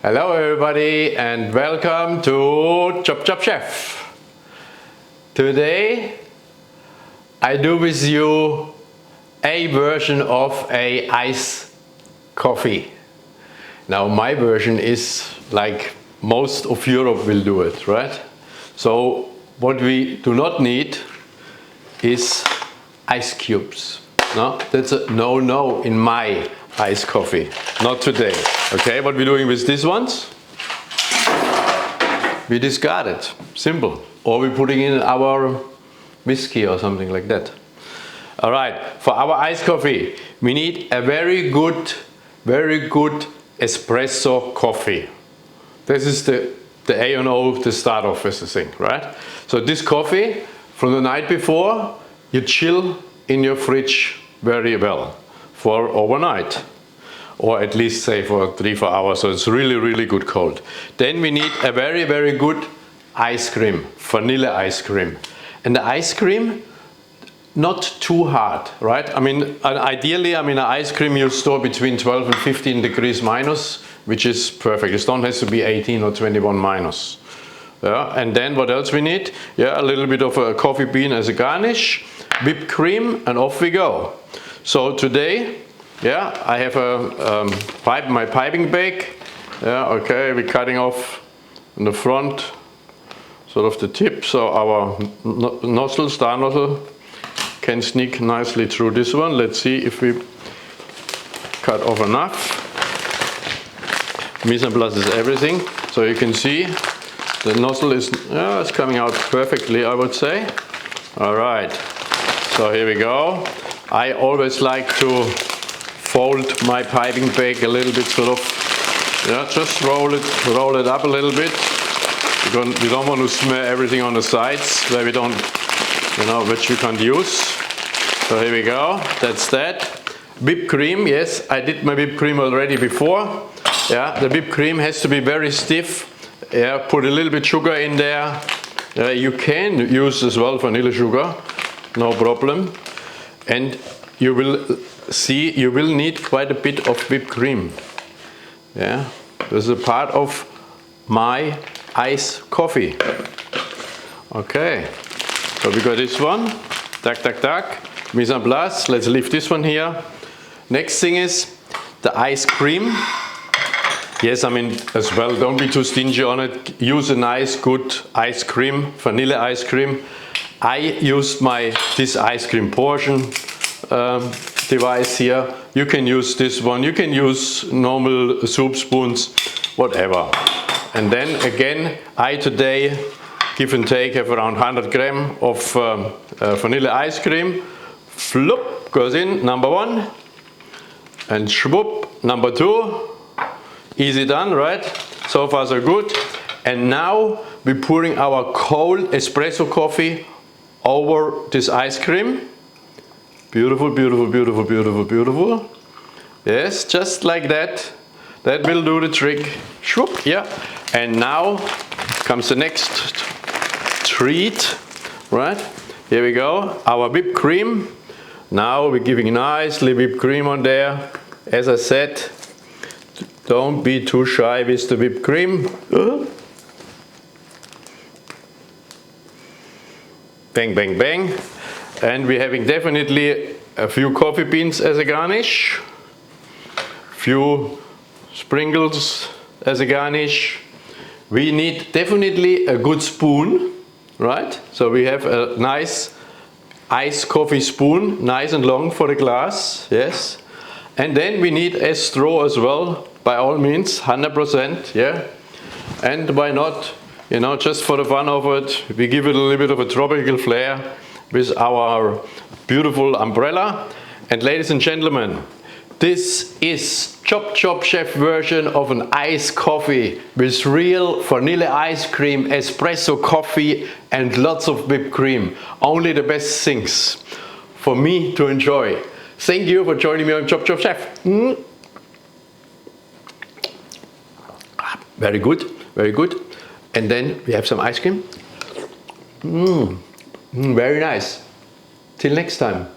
Hello everybody and welcome to ChopChopChef. Today I do with you a version of a iced coffee. Now my version is like most of Europe will do it, right? So what we do not need is ice cubes. No, that's a no in my iced coffee. Not today. Okay, what we're doing with these ones? We discard it. Simple. Or we're putting in our whiskey or something like that. Alright, for our iced coffee, we need a very good espresso coffee. This is the A and O to start off with the thing, right? So this coffee, from the night before, you chill in your fridge very well for overnight. Or at least say for 3-4 hours, so it's really good cold. Then we need a very good ice cream, vanilla ice cream. And the ice cream, not too hard, right? I mean, ideally, an ice cream you store between 12 and 15 degrees minus, which is perfect. It don't have to be 18 or 21 minus. Yeah, and then what else we need? Yeah, a little bit of a coffee bean as a garnish, whipped cream, and off we go. So today, yeah, I have my piping bag. Yeah, okay, we're cutting off in the front, sort of the tip, so our star nozzle can sneak nicely through this one. Let's see if we cut off enough. Mise en place is everything, so you can see the nozzle is it's coming out perfectly, I would say. All right, so here we go. I always like to fold my piping bag a little bit, sort of, yeah, just roll it up a little bit. Because we don't want to smear everything on the sides where we don't, which we can't use. So here we go, that's that. Whipped cream, yes, I did my whipped cream already before. Yeah, the whipped cream has to be very stiff. Yeah, put a little bit sugar in there. You can use as well vanilla sugar, no problem. And you will see, you will need quite a bit of whipped cream. Yeah, this is a part of my iced coffee. Okay, so we got this one. Tac. Mise en place. Let's leave this one here. Next thing is the ice cream. Yes, as well, don't be too stingy on it. Use a nice, good ice cream, vanilla ice cream. I used this ice cream portion device here. You can use this one. You can use normal soup spoons, whatever. And then again, I today, give and take, have around 100 grams of vanilla ice cream. Floop goes in, number 1. And shwoop, number 2. Easy done, right? So far so good. And now we're pouring our cold espresso coffee over this ice cream. Beautiful. Yes, just like that. That will do the trick. Shwoop, yeah. And now comes the next treat, right? Here we go, our whipped cream. Now we're giving nicely whipped cream on there. As I said, don't be too shy with the whipped cream. Bang. And we're having definitely a few coffee beans as a garnish. Few sprinkles as a garnish. We need definitely a good spoon, right? So we have a nice iced coffee spoon, nice and long for the glass, yes. And then we need a straw as well, by all means, 100%, yeah. And why not, just for the fun of it, we give it a little bit of a tropical flair with our beautiful umbrella. And ladies and gentlemen, this is ChopChopChef version of an iced coffee with real vanilla ice cream, espresso coffee, and lots of whipped cream. Only the best things for me to enjoy. Thank you for joining me on ChopChopChef. Very good. And then we have some ice cream. Very nice. Till next time.